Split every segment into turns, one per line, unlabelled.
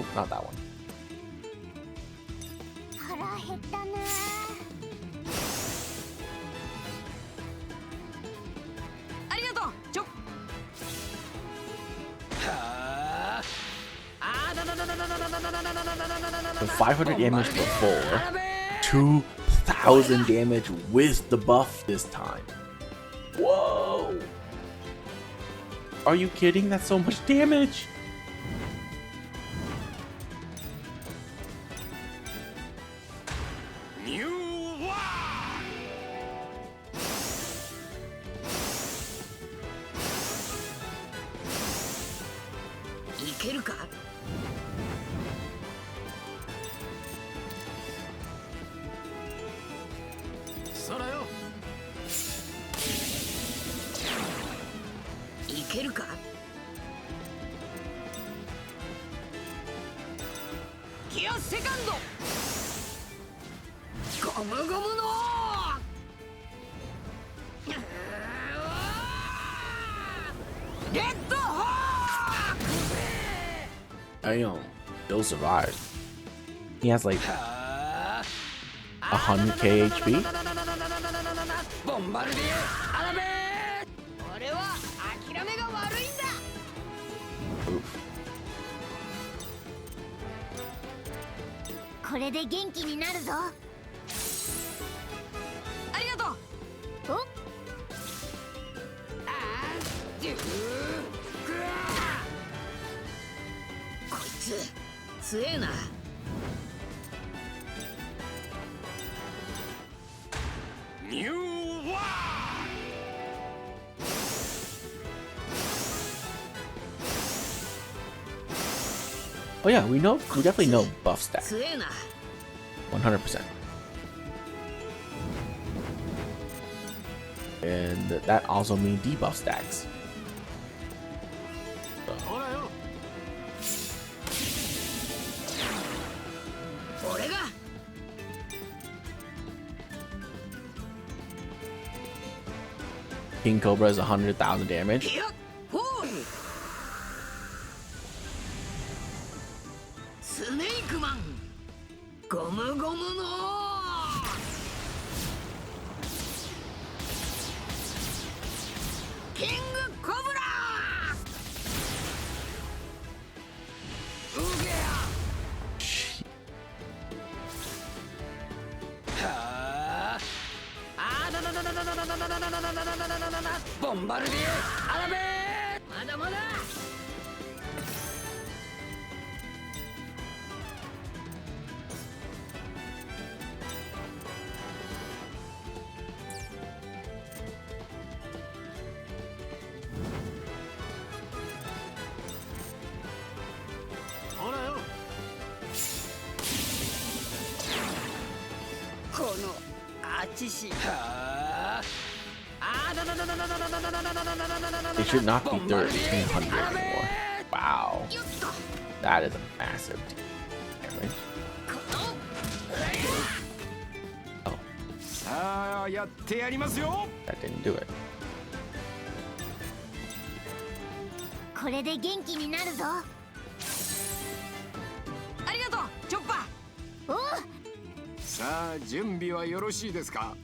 Oop, not that one. So 500 damage before, 2,000 damage with the buff this time. Whoa! Are you kidding? That's so much damage! Damn, Bill survived. He has like 100k HP. Oof.
これで元気になるぞ。ありがとう。お？こいつ強えな。ニューワー。
Oh yeah, we definitely know buff stack. 100%. And that also means debuff stacks. King Cobra is 100,000 damage. It should not be 1300 anymore. Wow. That is a massive damage. Oh. That didn't do it.
これで元気になるぞ。ありがとう、チョッパー。おう。さあ、準備はよろしいですか。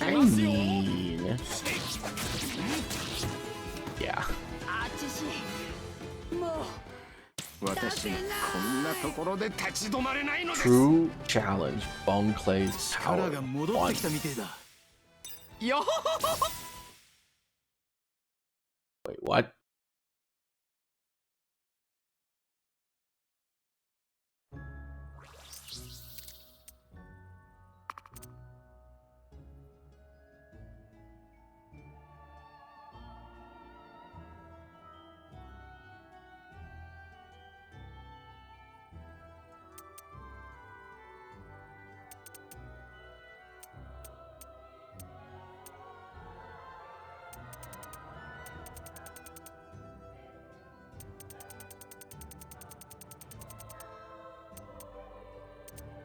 I mean, yeah. True challenge. Bone Clay's power. One. Wait, what?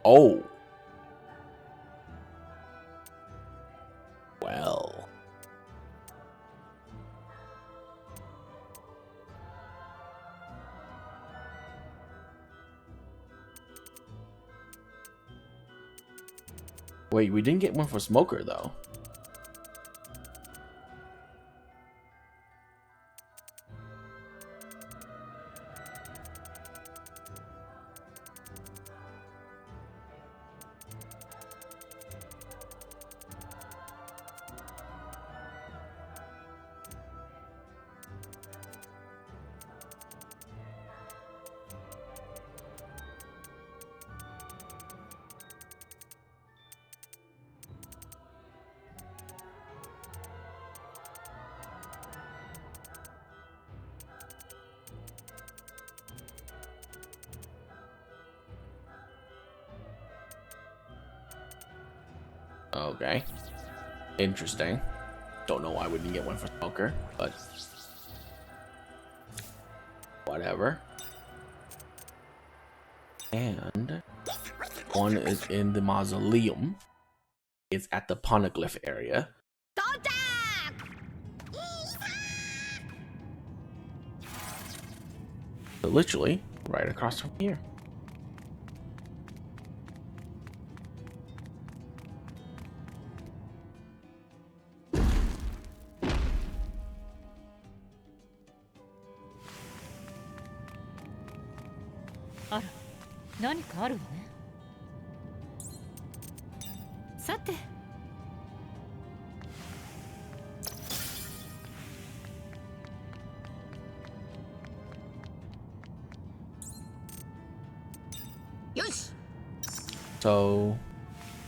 Oh. Well. Wait, we didn't get one for Smoker though. Okay. Interesting. Don't know why we didn't get one for Smoker, but whatever. And one is in the mausoleum. It's at the Poneglyph area. So literally right across from here. So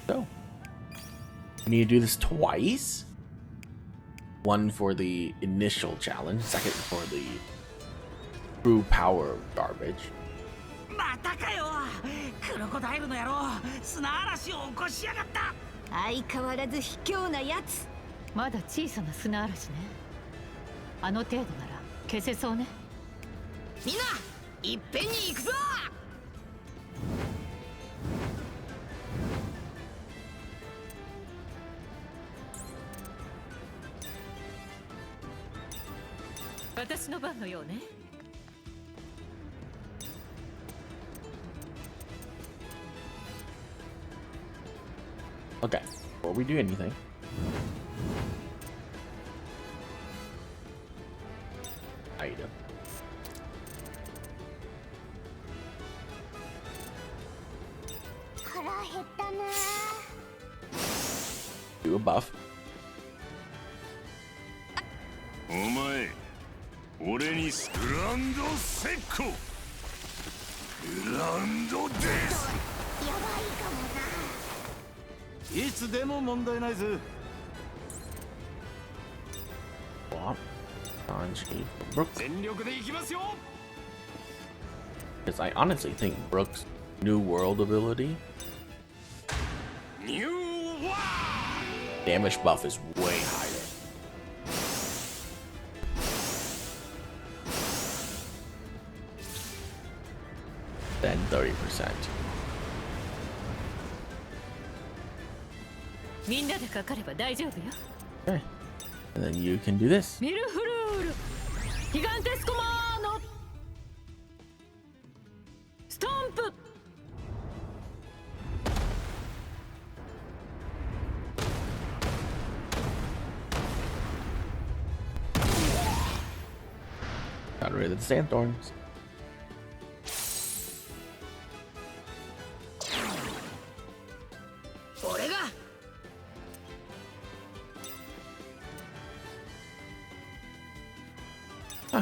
we need to do this twice. One for the initial challenge, second for the true power garbage.
またかよ。クロコダイルの野郎、砂嵐を起こしやがった。
相変わらず卑怯なやつ。
まだ小さな砂嵐ね。あの程度なら消せそうね。
みんな、いっぺんに行くぞ。
私の番のようね。
Okay, before we do anything, item. Do a buff.
お前、俺にグランドセッコ。グランドです。
やばいかもな。
いつでも問題ないぜ。
Swap. Sanji for Brooks.
全力で行きますよ。
Because I honestly think Brooks' New World ability
New World
damage buff is way higher. Than 30%.
みんなでかかれば大丈夫よ。
Okay. And then you can do this.
ミルフルール、ギガンテスコマーノ、ストンプ。
Got rid of the Sandthorns.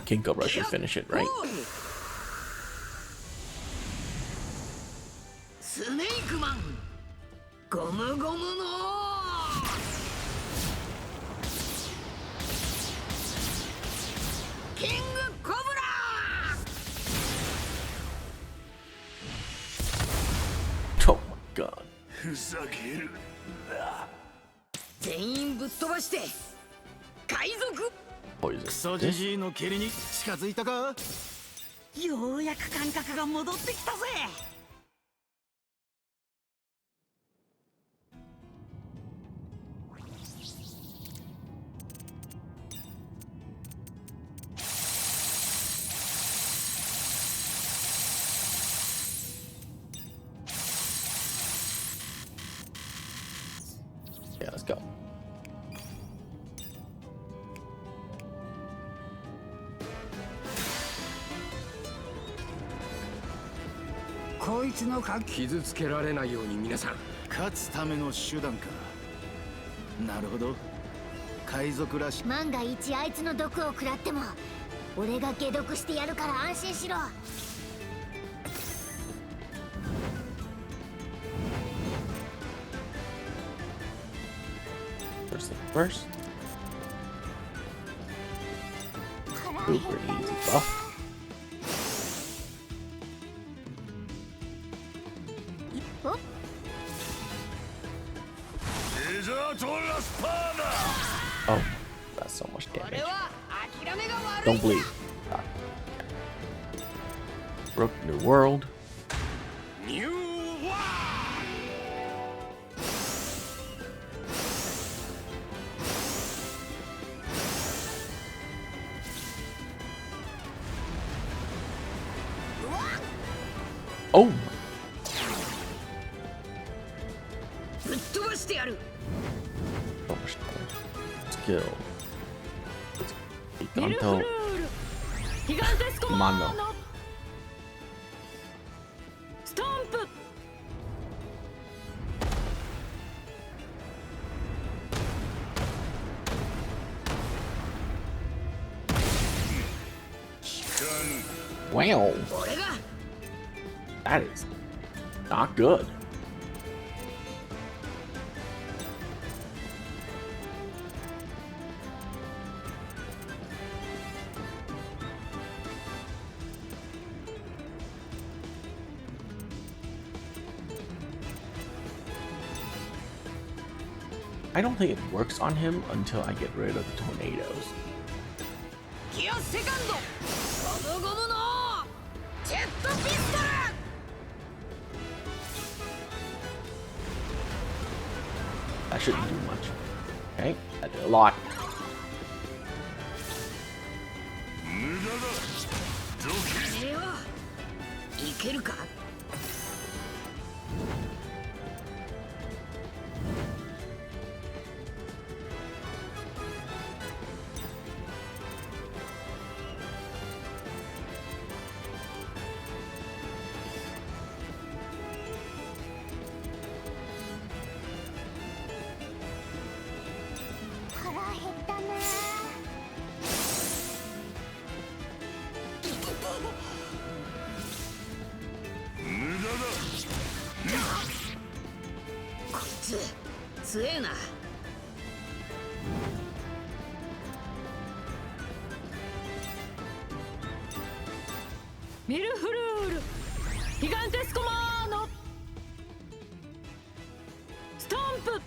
King Cobra should finish it, right?
スネークマン、ゴムゴムのキングコブラ。
Oh my god.
ふざけるな。
全員ぶっ飛ばして海賊。
クソジジイの蹴りに近づいたか。
ようやく感覚が戻ってきたぜ。
go.
こいつのか
傷つけられないように皆さん勝つための手段か。なるほど。海賊らしい。
万が一あいつの毒を食らっても俺が解毒してやるから安心しろ。
First thing first. Super easy buff. Oh, that's so much damage. Don't bleed. Ah. Brook New World. Oh! So much skill. Giganto. Mano.
Stomp!
Wow. That is not good. I don't think it works on him until I get rid of the tornadoes. That shouldn't do much. Okay, that did a lot.
Milfrur! Gigantesco mano! Stomp!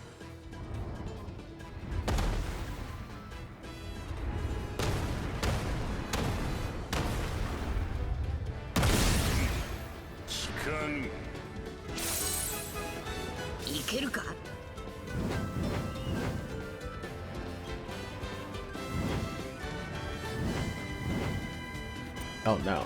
Oh no.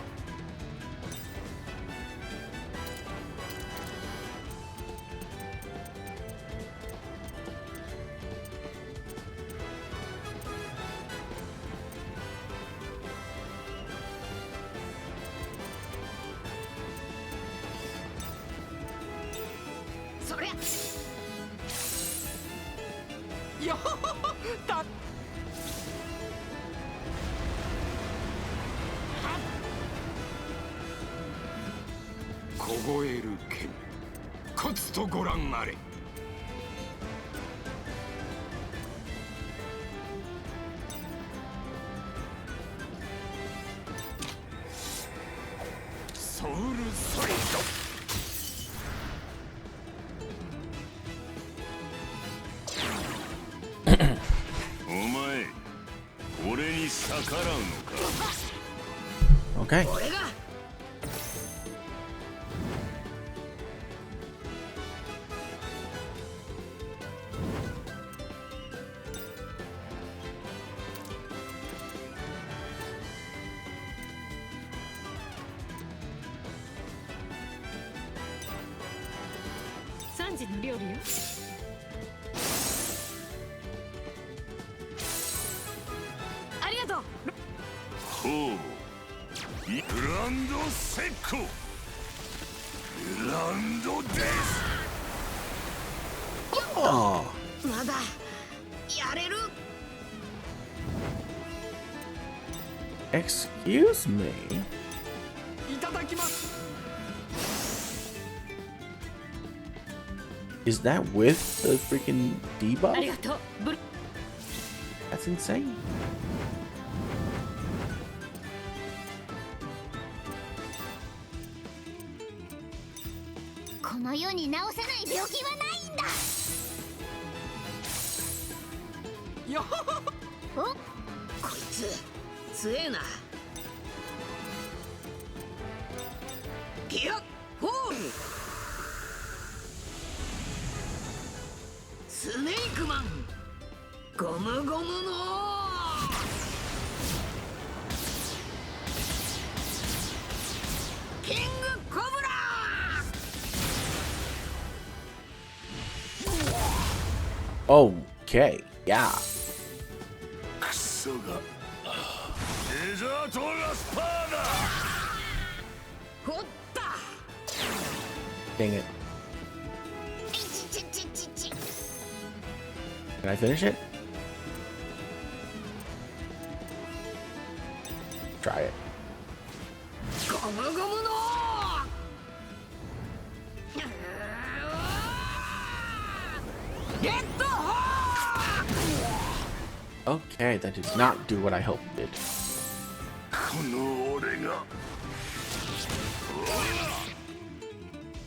凍える剣、勝つとご覧あれ。ソウルソリッド。お前、俺に逆らうのか。
Okay.
ぞ。
ほう。グランドセッコ。グランドです。
Oh,
まだやれる。
excuse me.
いただきます。
Is that with the freaking
あり
debuff?
がとうブル。
That's insane.
この世に治せない病気はないんだ。
よほほほ。
お、
こいつ強えな。ギアフォーム。スネークマン。ゴムゴムのキングコブラ。
Okay, yeah.
クソが。デザートラスパーだ。
ほった。
Dang it.
ちちちちち。
Can I finish it? Try it.
ゴムゴムのレッドホー。
Okay, that did not do what I hoped it did.
この俺が。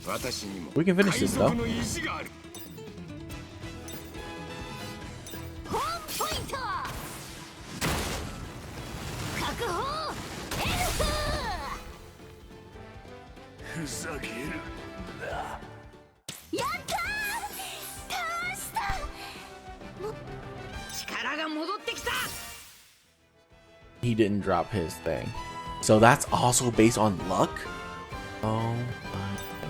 私にも
We can finish this though.
の意地がある。
ホームポイント。確保。エルフ。
ふざけるな。
やったー。倒した。
力が戻ってきた。
He didn't drop his thing. So that's also based on luck? Oh my.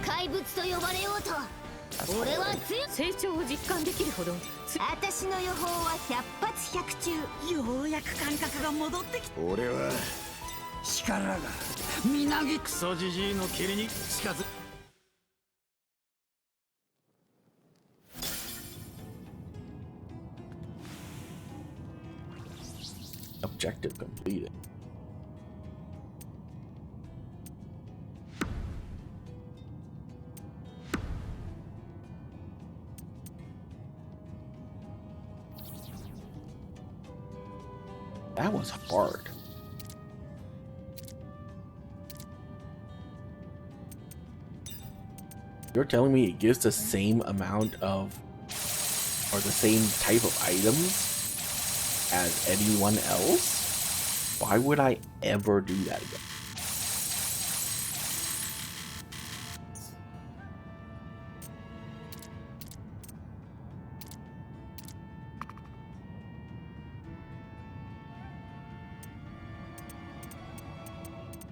怪物と呼ばれようと。俺は強い。
成長を実感できるほど
私の予報は100発100中。
ようやく感覚が戻ってきた。
俺は力がみなぎクソじじいの蹴りに近づ。
Objective completed. That was hard. You're telling me it gives the same amount of, or the same type of items as anyone else? Why would I ever do that again?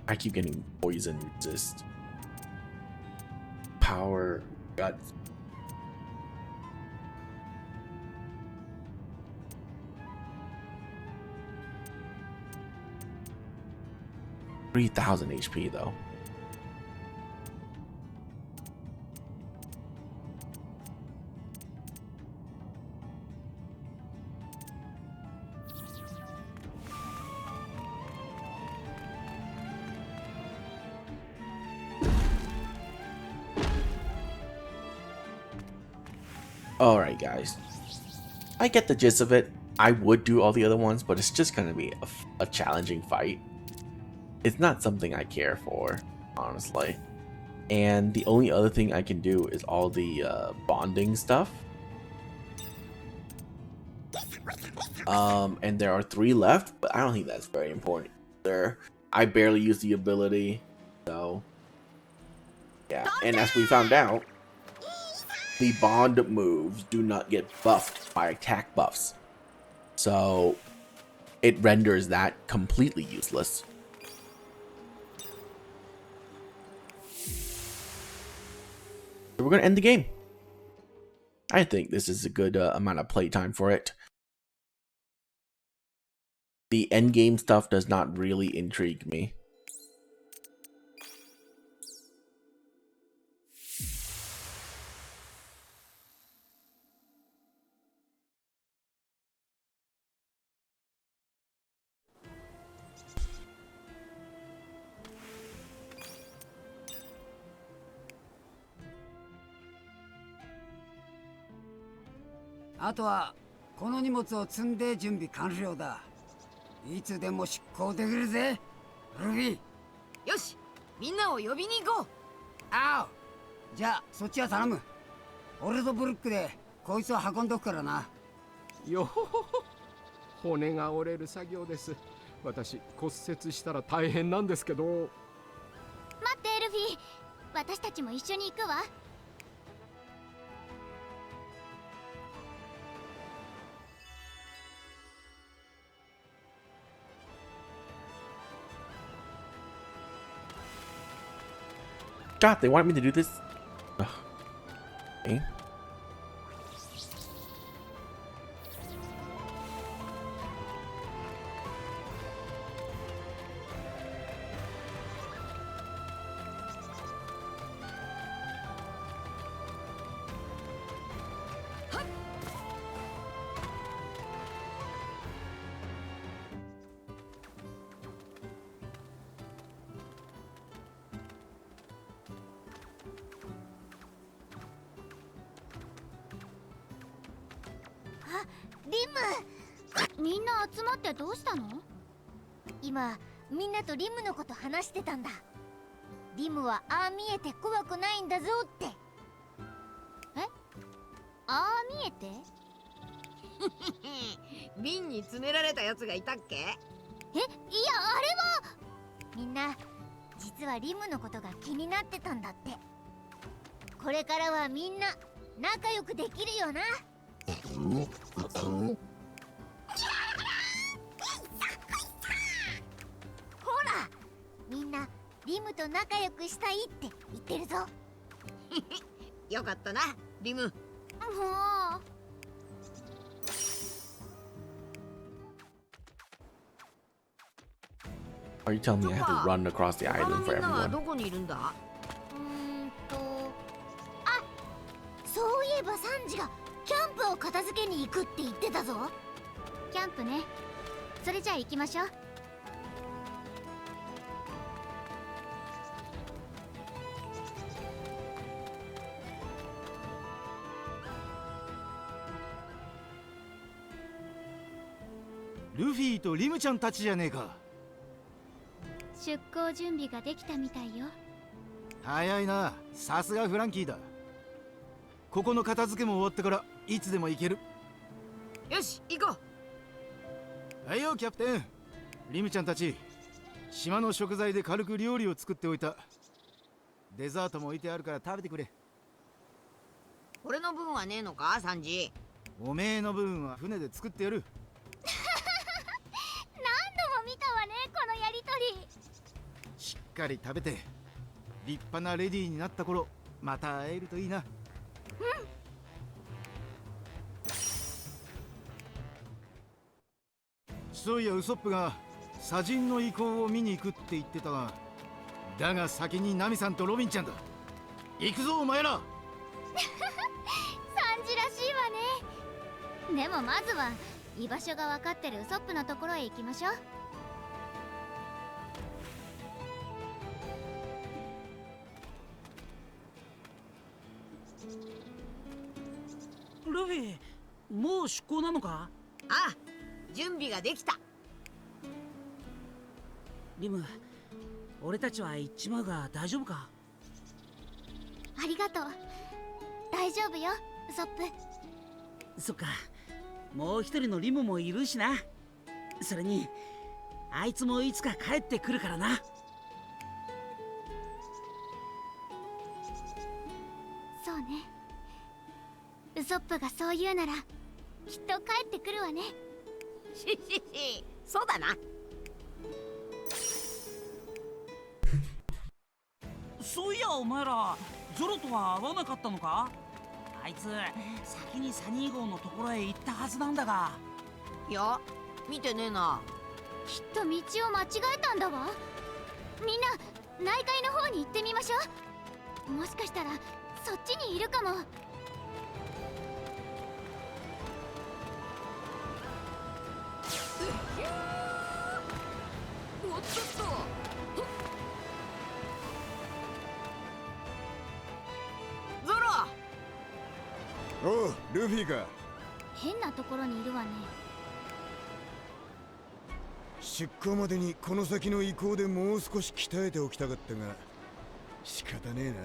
I keep getting poison resist. Power guts. $3,000 HP though. Alright guys, I get the gist of it. I would do all the other ones, but it's just gonna be a challenging fight. It's not something I care for, honestly. And the only other thing I can do is all the bonding stuff. And there are 3 left, but I don't think that's very important there. I barely use the ability, so yeah. And as we found out, the bond moves do not get buffed by attack buffs, so it renders that completely useless. So we're gonna end the game. I think this is a good amount of playtime for it. the endgame stuff does not really intrigue me.
あとはこの荷物を積んで準備完了だ。いつでも出航できるぜ、ルフィ。
よし、みんなを呼びに行こう。
あお、じゃあそっちは頼む。俺とブルックでこいつを運んどくからな。
よほほほ、骨が折れる作業です。私骨折したら大変なんですけど。
待ってルフィ、私たちも一緒に行くわ。
God, they want me to do this? Ugh. Okay.
みんな集まってどうしたの？今みんなとリムのこと話してたんだ。リムはああ見えて怖くないんだぞって。え？ああ見えて？
瓶に詰められたやつがいたっけ？
え、いやあれはみんな実はリムのことが気になってたんだって。これからはみんな仲良くできるよな。ほら、みんなリムと仲良くしたいって言ってるぞ。
よかったな、リム。
もう。
Are you telling me I have to run across the
他の
island
み
for
んなは
everyone?
どこにいるんだ？
あ、そういえばサンジがキャンプを片付けに行くって言ってたぞ。キャンプね。それじゃあ行きましょう。
ルフィとリムちゃんたちじゃねえか。
出航準備ができたみたいよ。
早いな、さすがフランキーだ。ここの片付けも終わってからいつでも行ける。
よし、行こ
う。はいよキャプテン。リムちゃんたち、島の食材で軽く料理を作っておいた。デザートも置いてあるから食べてくれ。
俺の分はねえのか、サンジ？
おめえの分は船で作ってやる。
何度も見たわね、このやりとり。
しっかり食べて立派なレディーになった頃また会えるといいな。そういやウソップが砂塵の遺構を見に行くって言ってたが、だが先にナミさんとロビンちゃんだ。行くぞお前ら。
サンジらしいわね。でもまずは居場所が分かってるウソップのところへ行きましょう。
ルフィ、もう出航なのか？
ああ、準備ができた。
リム、俺たちは行っちまうが大丈夫か？
ありがとう。大丈夫よウソップ。
そっか、もう一人のリムもいるしな。それにあいつもいつか帰ってくるからな。
そうね、ウソップがそう言うならきっと帰ってくるわね。
そうだな。
そういやお前らゾロとは会わなかったのか？あいつ先にサニー号のところへ行ったはずなんだが。
いや、見てねえな。
きっと道を間違えたんだわ。みんな内海の方に行ってみましょう。もしかしたらそっちにいるかも。
おっとっとゾロ。
おう、ルフィか。
変なところにいるわね。
出港までにこの先の移行でもう少し鍛えておきたかったが仕方ねえな。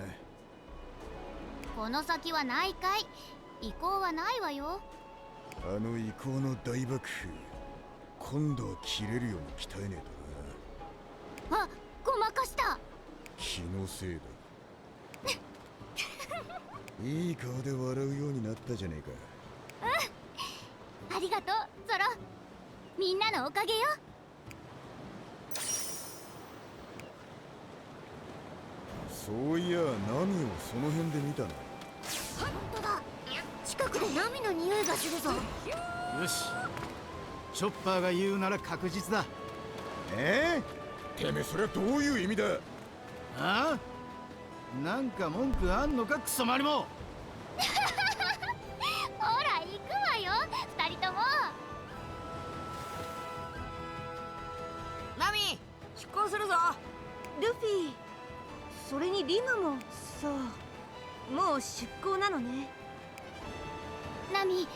この先は内海、移行はないわよ。
あの移行の大爆風、今度は切れるように鍛えねえとな。
あ、ごまかした。
気のせいだ。いい顔で笑うようになったじゃねえか。
ありがとうゾロ、みんなのおかげよ。
そういやナミをその辺で見たな。
本当だ、近くでナミの匂いがするぞ。
よし、チョッパーが言うなら確実だ。てめえそれはどういう意味だ。ああ、なんか文句あんのかクソマリモ。
ほら行くわよ、二人とも。
ナミ出航するぞ。
ルフィ、それにリムも。そう、もう出港なのね。
ナミ、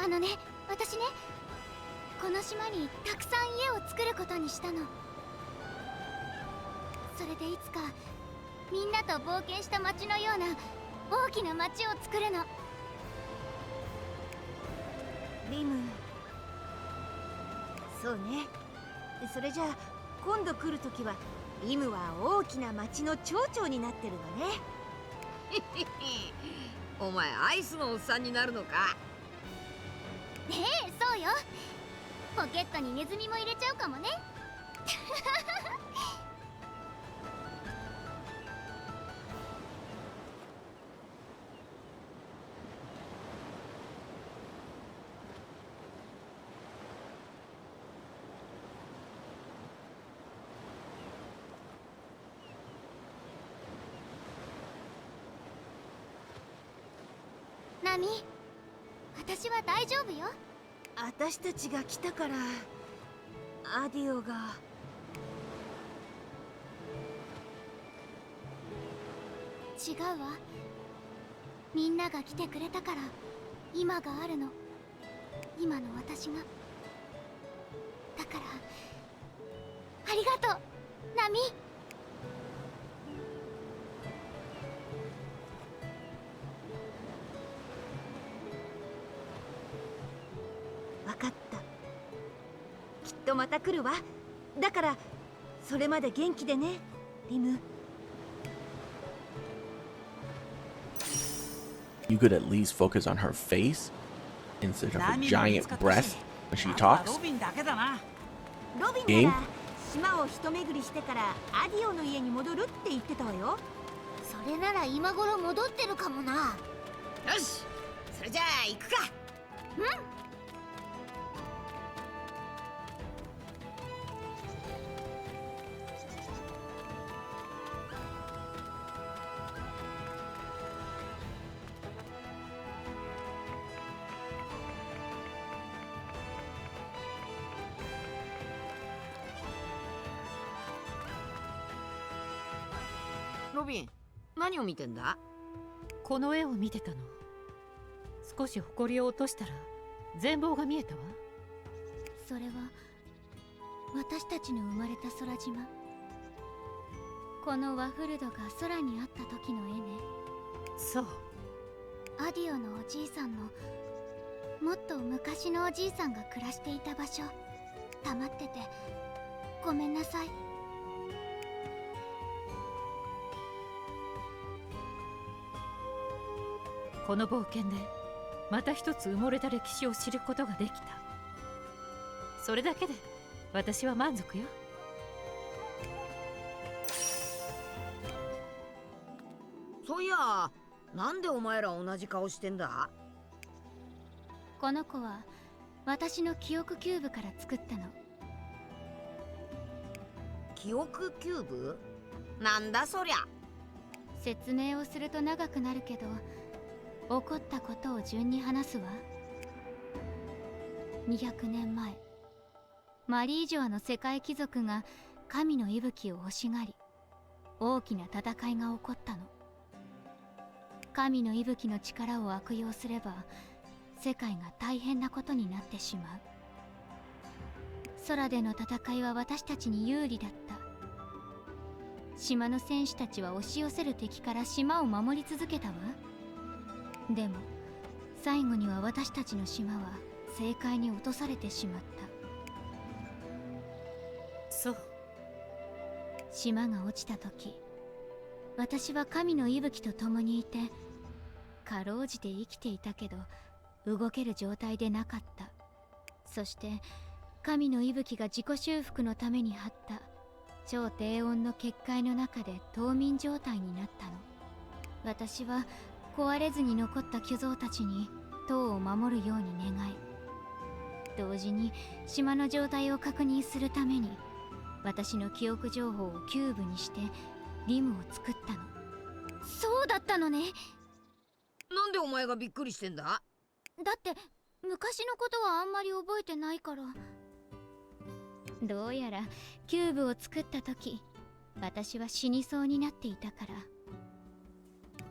あのね、私ね、この島にたくさん家を作ることにしたの。それでいつかみんなと冒険した町のような大きな町を作るの。
リム、そうね。それじゃあ今度来るときはリムは大きな町の町長になってるのね。
お前アイスのおっさんになるのか。
ねえ、そうよ。ポケットにネズミも入れちゃうかもね。ナミ、私は大丈夫よ。
私たちが来たからアディオが。
違うわ。みんなが来てくれたから今があるの。今の私が。だからありがとうナミ。
わかった。きっとまた来るわ。だからそれまで元気でね、リム。
You could at least focus on her face instead of her giant breath when she talks.
ロビンだけだな。
ロビンなら島を一巡りしてからアディオの家に戻るって言ってたわよ。
それなら今頃戻ってるかもな。
よし、それじゃあ行くか。
うん。
ロビン、何を見てんだ。
この絵を見てたの。少し埃を落としたら全貌が見えたわ。
それは私たちの生まれた空島。このワフルドが空にあった時の絵ね。
そう。
アディオのおじいさんのもっと昔のおじいさんが暮らしていた場所。黙っててごめんなさい。
この冒険でまた一つ埋もれた歴史を知ることができた。それだけで私は満足よ。
そういや、なんでお前ら同じ顔してんだ。
この子は私の記憶キューブから作ったの。
記憶キューブ？なんだそりゃ。
説明をすると長くなるけど、起こったことを順に話すわ。200年前、マリージョアの世界貴族が神の息吹を欲しがり、大きな戦いが起こったの。神の息吹の力を悪用すれば世界が大変なことになってしまう。空での戦いは私たちに有利だった。島の戦士たちは押し寄せる敵から島を守り続けたわ。でも最後には私たちの島は政界に落とされてしまった。
そう。
島が落ちた時、私は神の息吹と共にいて、かろうじて生きていたけど動ける状態でなかった。そして神の息吹が自己修復のために張った超低温の結界の中で冬眠状態になったの。私は壊れずに残った巨像たちに塔を守るように願い、同時に島の状態を確認するために私の記憶情報をキューブにしてリムを作ったの。そうだったのね。
なんでお前がびっくりしてんだ？
だって昔のことはあんまり覚えてないから。どうやらキューブを作った時、私は死にそうになっていたから、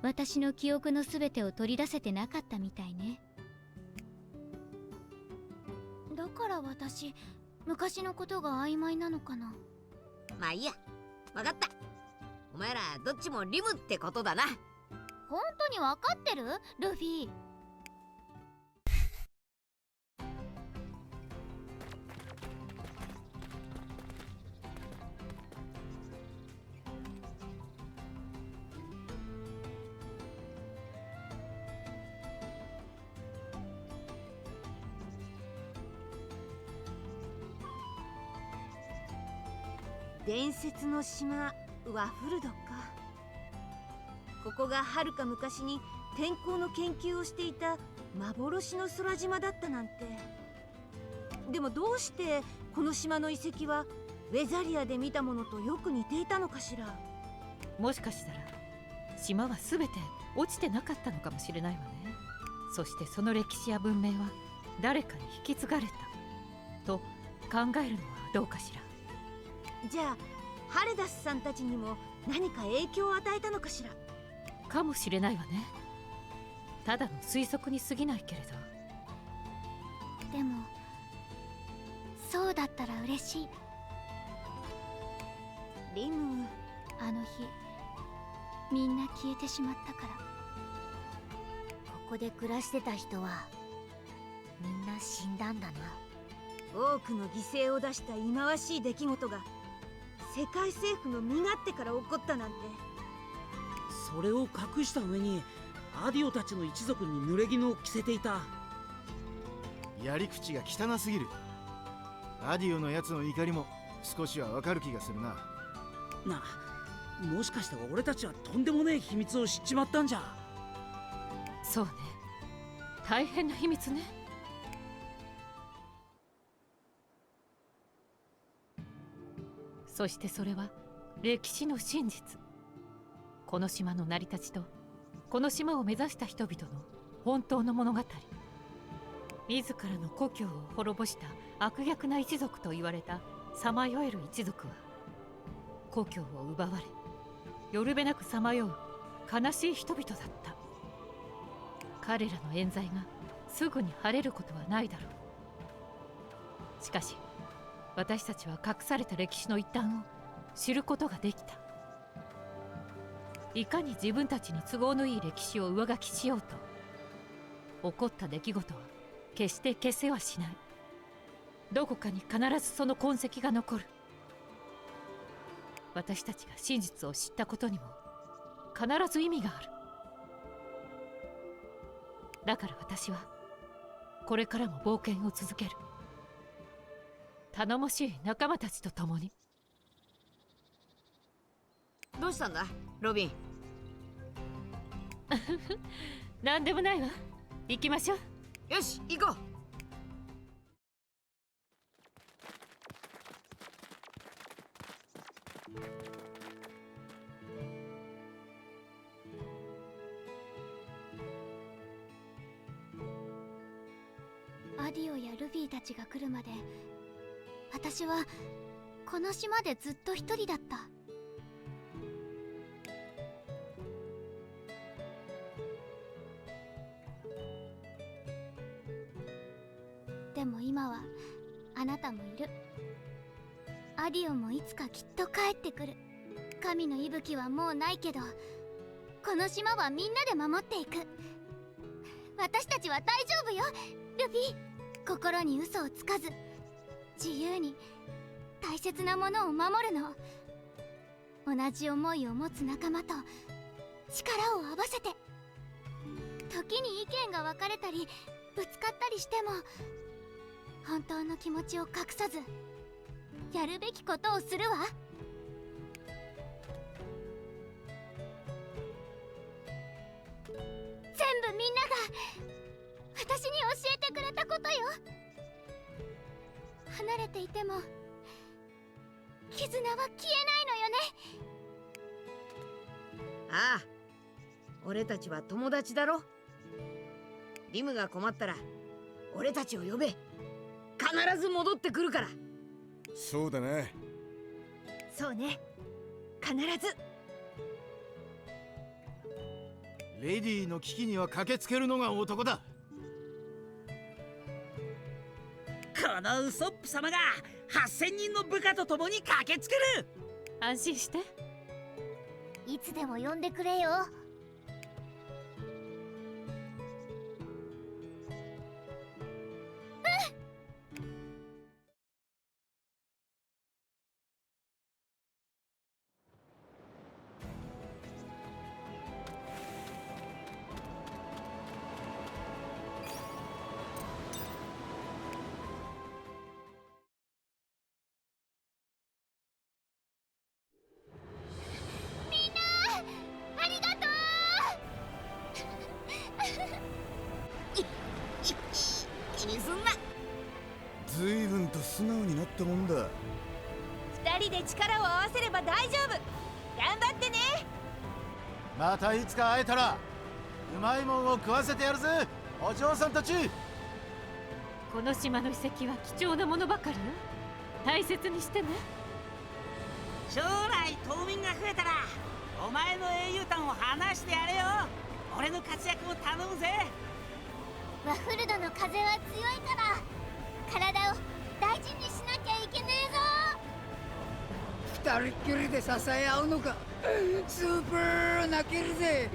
私の記憶の全てを取り出せてなかったみたいね。だから私、昔のことが曖昧なのかな。
まあいいや、わかった。お前らどっちもリムってことだな。
本当にわかってる？ルフィ。
伝説の島ワフルドか。ここがはるか昔に天候の研究をしていた幻の空島だったなんて。でもどうしてこの島の遺跡はウェザリアで見たものとよく似ていたのかしら。
もしかしたら島は全て落ちてなかったのかもしれないわね。そしてその歴史や文明は誰かに引き継がれたと考えるのはどうかしら。
じゃあハレダスさんたちにも何か影響を与えたのかしら。
かもしれないわね。ただの推測に過ぎないけれど。
でもそうだったら嬉しい。
リム、
あの日みんな消えてしまったから。ここで暮らしてた人はみんな死んだんだな。
多くの犠牲を出した忌まわしい出来事が世界政府の身勝手から起こったなんて。
それを隠した上にアディオたちの一族に濡れ衣を着せていた。
やり口が汚すぎる。アディオのやつの怒りも少しはわかる気がするな。
もしかして俺たちはとんでもねえ秘密を知っちまったんじゃ。
そうね、大変な秘密ね。そしてそれは歴史の真実。この島の成り立ちとこの島を目指した人々の本当の物語。自らの故郷を滅ぼした悪逆な一族と言われたさまよえる一族は、故郷を奪われよるべなくさまよう悲しい人々だった。彼らの冤罪がすぐに晴れることはないだろう。しかし私たちは隠された歴史の一端を知ることができた。いかに自分たちに都合のいい歴史を上書きしようと、起こった出来事は決して消せはしない。どこかに必ずその痕跡が残る。私たちが真実を知ったことにも必ず意味がある。だから私はこれからも冒険を続ける。頼もしい仲間たちと共に。
どうしたんだロビン？
何でもないわ。行きましょう。
よし行こう。
アディオやルフィたちが来るまで私はこの島でずっと一人だった。でも今はあなたもいる。アディオもいつかきっと帰ってくる。神の息吹はもうないけど、この島はみんなで守っていく。私たちは大丈夫よ、ルフィ。心に嘘をつかず、自由に大切なものを守るの。同じ思いを持つ仲間と力を合わせて。時に意見が分かれたりぶつかったりしても、本当の気持ちを隠さずやるべきことをするわ。全部みんなが私に教えてくれたことよ。離れていても絆は消えないのよね。
ああ、俺たちは友達だろ。リムが困ったら俺たちを呼べ。必ず戻ってくるから。
そうだな。
そうね、必ず。
レディーの危機には駆けつけるのが男だ。
このウソップ様が8000人の部下と共に駆けつける。
安心して。
いつでも呼んでくれよ。
ずいぶんと素直になったもんだ。
二人で力を合わせれば大丈夫。頑張ってね。
またいつか会えたらうまいもんを食わせてやるぜ、お嬢さんたち。
この島の遺跡は貴重なものばかりよ。大切にしてね。
将来島民が増えたらお前の英雄譚を話してやれよ。俺の活躍を頼むぜ。
ワッフルドの風は強いから体を大事にしなきゃいけねえぞ。
二人っきりで支え合うのか。スーパー泣けるぜ。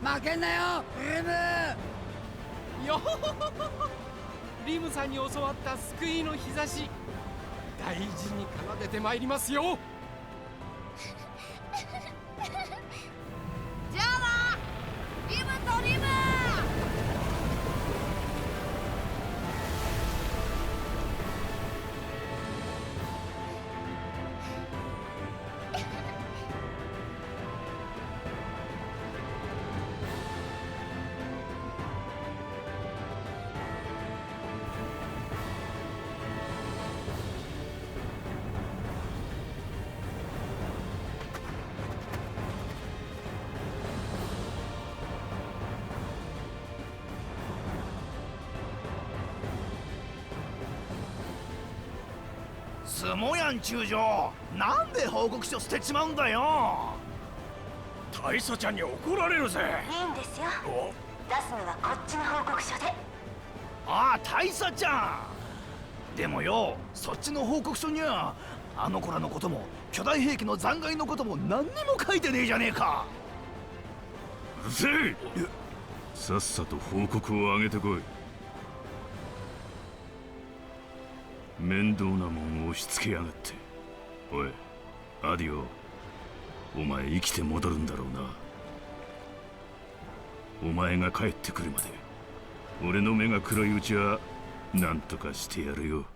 負けんなよリム。
よほほほほ。リムさんに教わった救いの日差し、大事に奏でてまいりますよ。
じゃあな、リムとリム。
すもやん中将、なんで報告書捨てちまうんだよ。大佐ちゃんに怒られるぜ。
いいんですよ、出すのはこっちの報告書で。
ああ、大佐ちゃん。でもよ、そっちの報告書にはあの子らのことも巨大兵器の残骸のことも何にも書いてねえじゃねえか。
うるせえ。さっさと報告を上げてこい。面倒なもんを押し付けやがって。おいアディオ、お前生きて戻るんだろうな。お前が帰ってくるまで俺の目が黒いうちは何とかしてやるよ。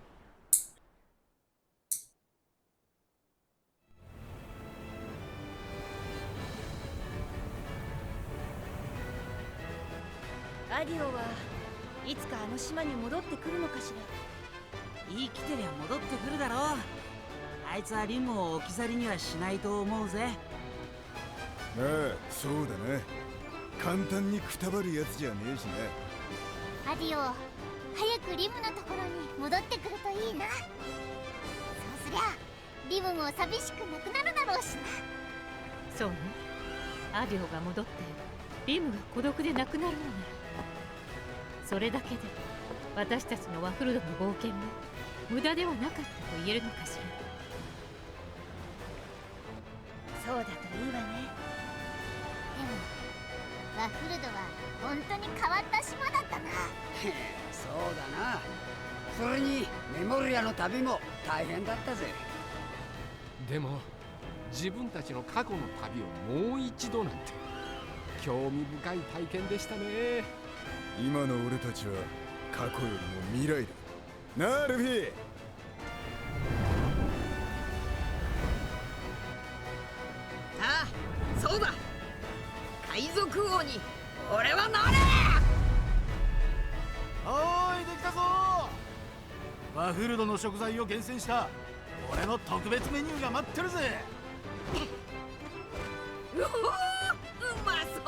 アディオはいつかあの島に戻ってくるのかしら。
生きてりゃ戻ってくるだろう。あいつはリムを置き去りにはしないと思うぜ。
ああ、そうだな。簡単にくたばるやつじゃねえしな。
アディオ、早くリムのところに戻ってくるといいな。そうすりゃリムも寂しくなくなるだろうしな。
そうね。アディオが戻ってリムが孤独でなくなるのなら、それだけで私たちのワフルドの冒険も無駄ではなかったと言えるのかしら。
そうだといいわね。
でもワフルドは本当に変わった島だったな。
そうだな。それにメモリアの旅も大変だったぜ。
でも自分たちの過去の旅をもう一度なんて興味深い体験でしたね。
今の俺たちは過去よりも未来だ。なあルフィ。
ああ、そうだ。海賊王に俺はなれ。
おーい、できたぞ。ワフルドの食材を厳選した俺の特別メニューが待ってるぜ。
うおー、うまそう。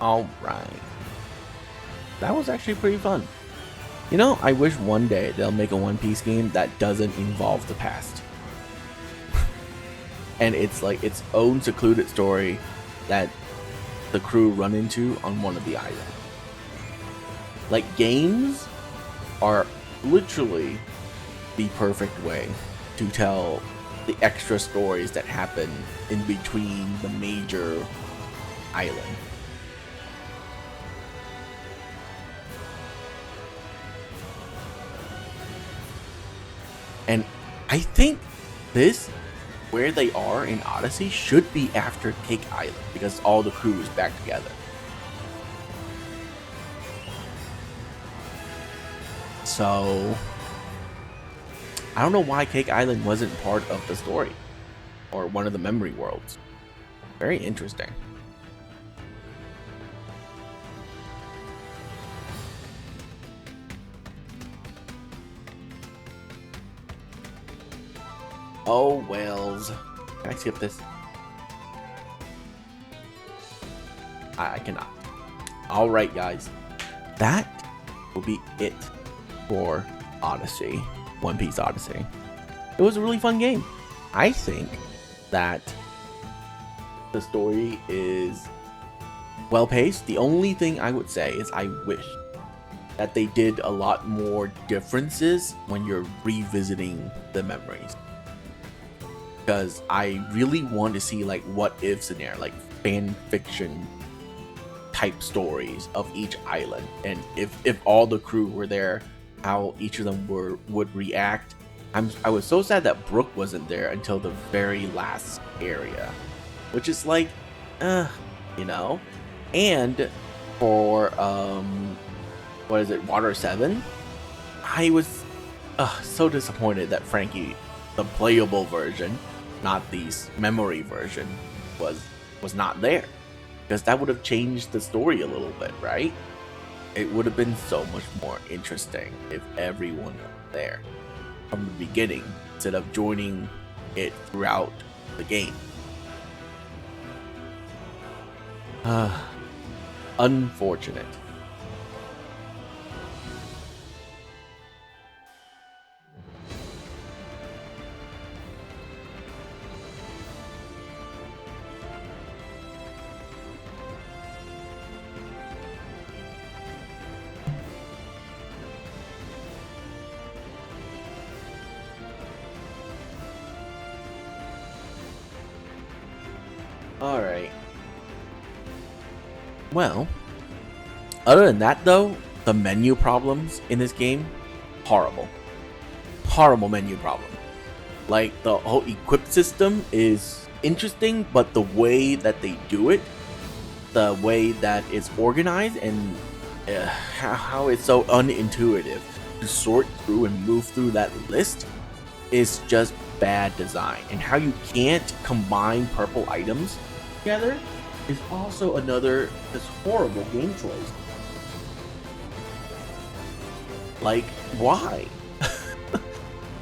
All right. That was actually pretty fun. You know, I wish one day they'll make a One Piece game that doesn't involve the past. And it's like its own secluded story that the crew run into on one of the islands. Like, games are literally the perfect way to tell the extra stories that happen in between the major island. And I think this, where they are in Odyssey, should be after Cake Island, because all the crew is back together. So, I don't know why Cake Island wasn't part of the story, or one of the memory worlds. Very interesting. Oh, Wells. Can I skip this? I cannot. Alright, guys. That will be it for Odyssey. One Piece Odyssey. It was a really fun game. I think that the story is well paced. The only thing I would say is I wish that they did a lot more differences when you're revisiting the memories. Because I really want to see like what if scenario, like fan fiction type stories of each island, and if all the crew were there, how each of them would react. I was so sad that Brook wasn't there until the very last area, which is like, you know. And for what is it, Water 7, I was so disappointed that Frankie, the playable version, not the memory version, was not there, because that would have changed the story a little bit, right? It would have been so much more interesting if everyone was there from the beginning instead of joining it throughout the game. Unfortunate. Alright. Well, other than that though, the menu problems in this game, horrible. Horrible menu problem. Like, the whole equip system is interesting, but the way that they do it, the way that it's organized, and how it's so unintuitive to sort through and move through that list is just bad design. And how you can't combine purple items together is also another just horrible game choice. Like, why?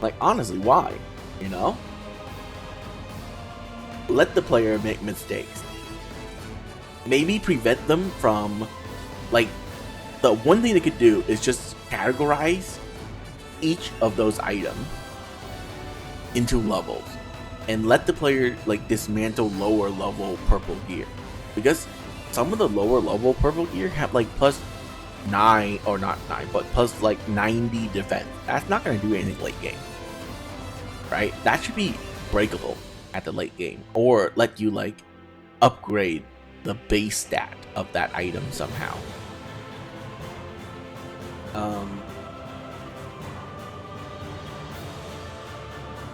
Like, honestly, why? You know? Let the player make mistakes. Maybe prevent them from, like, the one thing they could do is just categorize each of those items into levels and let the player, like, dismantle lower level purple gear, because some of the lower level purple gear have like plus 9, or not 9, but plus like 90 defense. That's not going to do anything late game, right? That should be breakable at the late game, or let you like upgrade the base stat of that item somehow.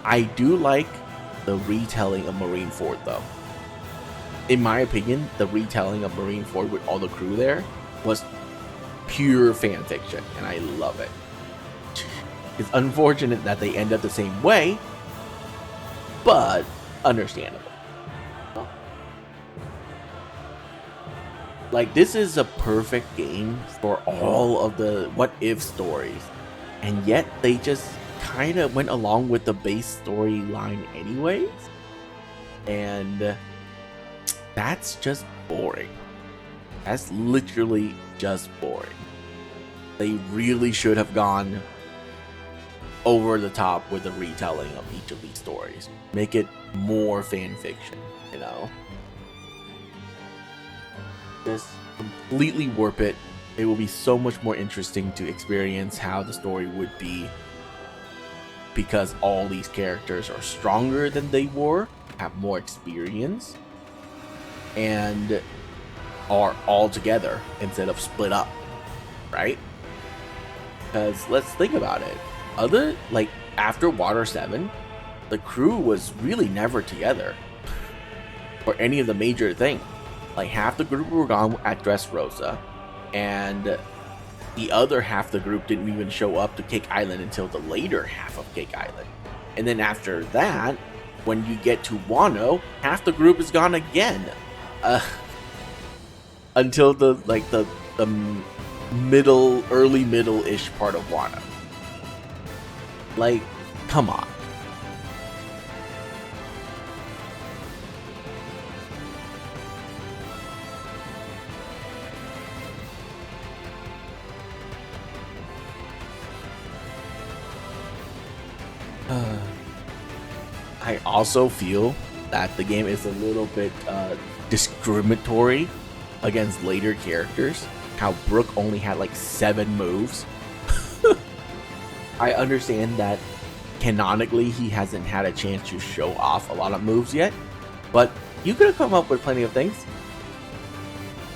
I do like the retelling of Marineford though. In my opinion, the retelling of Marineford with all the crew there was pure fan fiction, and I love it. It's unfortunate that they end up the same way, but understandable. Like, this is a perfect game for all of the what if stories, and yet they just kind of went along with the base storyline anyways, and that's just boring. That's literally just boring. They really should have gone over the top with the retelling of each of these stories. Make it more fan fiction, you know? Just completely warp it. It will be so much more interesting to experience how the story would be, because all these characters are stronger than they were, have more experience, and are all together instead of split up, right? Because let's think about it. After Water 7, the crew was really never together for any of the major things. Like, half the group were gone at Dressrosa, and the other half of the group didn't even show up to Cake Island until the later half of Cake Island. And then after that, when you get to Wano, half the group is gone again. Until the early middle-ish part of Wano. Like, come on. I also feel that the game is a little bit discriminatory against later characters. How Brook only had like 7 moves. I understand that canonically he hasn't had a chance to show off a lot of moves yet, but you could have come up with plenty of things.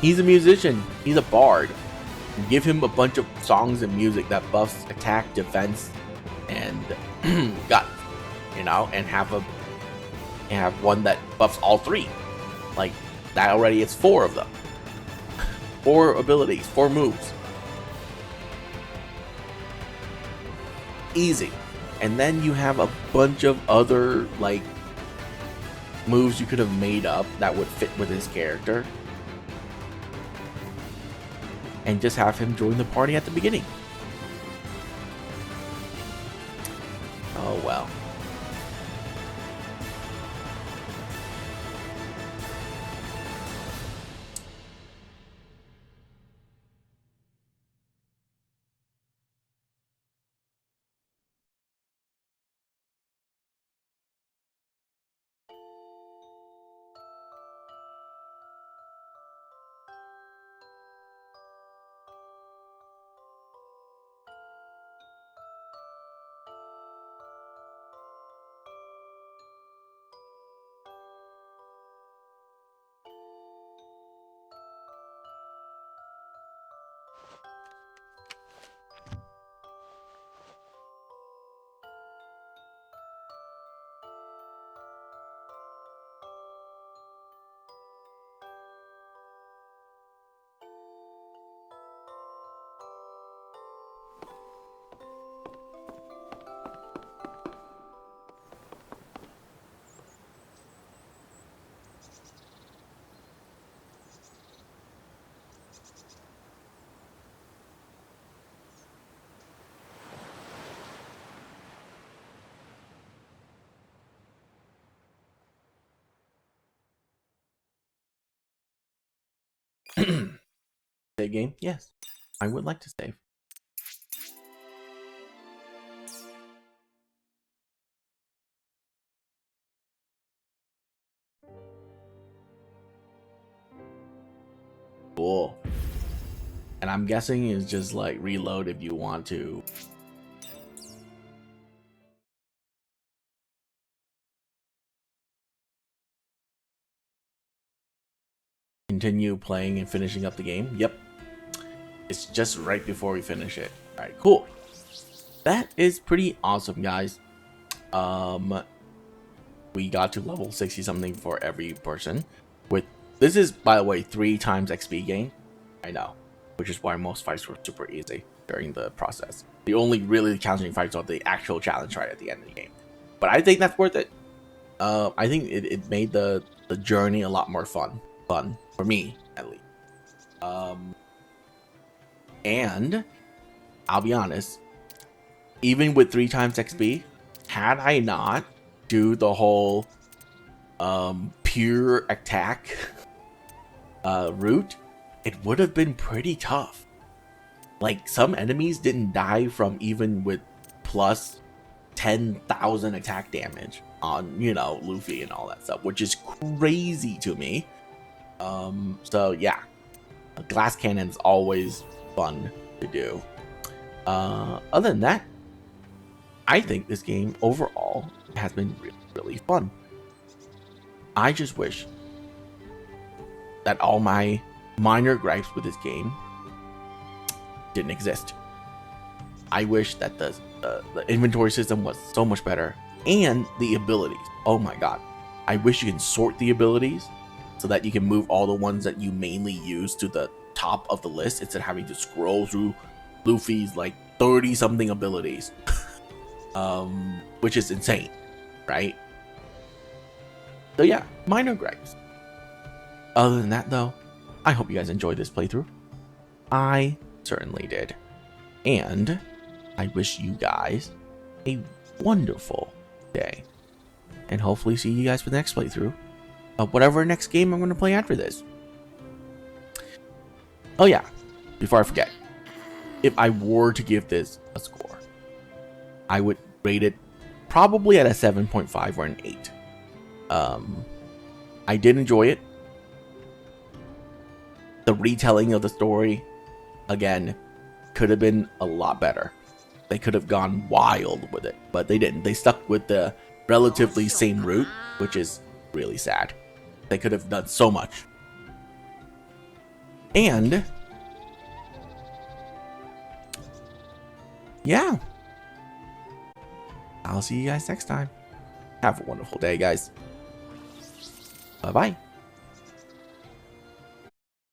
He's a musician, he's a bard. Give him a bunch of songs and music that buffs attack, defense, and gut, you know, and have one that buffs all 3. Like, that already is 4 of them. 4 abilities, 4 moves. Easy. And then you have a bunch of other, like, moves you could have made up that would fit with his character. And just have him join the party at the beginning. Oh well. Save game? Yes. I would like to save. Cool. And I'm guessing it's just like reload if you want to. Continue playing and finishing up the game. Yep. It's just right before we finish it. Alright, cool. That is pretty awesome, guys. We got to level 60 something for every person. This is, by the way, 3 times XP gain. I know. Which is why most fights were super easy during the process. The only really challenging fights are the actual challenge right at the end of the game. But I think that's worth it. I think it made the journey a lot more fun. Fun. For me, at least. And I'll be honest, even with 3 times XP, had I not do the whole pure attack route, it would have been pretty tough. Like, some enemies didn't die from even with plus 10,000 attack damage on, you know, Luffy and all that stuff, which is crazy to me. So yeah, glass cannon's always fun to do. Other than that, I think this game overall has been really fun. I just wish that all my minor gripes with this game didn't exist. I wish that the inventory system was so much better, and the abilities. Oh my god. I wish you can sort the abilities so that you can move all the ones that you mainly use to the top of the list instead of having to scroll through Luffy's like 30 something abilities. Which is insane, right? So yeah, minor gripes. Other than that though, I hope you guys enjoyed this playthrough. I certainly did. And I wish you guys a wonderful day. And hopefully see you guys for the next playthrough of whatever next game I'm going to play after this. Oh yeah, before I forget, if I were to give this a score, I would rate it probably at a 7.5 or an 8. I did enjoy it. The retelling of the story, again, could have been a lot better. They could have gone wild with it, but they didn't. They stuck with the relatively same route, which is really sad. They could have done so much. And yeah, I'll see you guys next time. Have a wonderful day, guys. Bye-bye.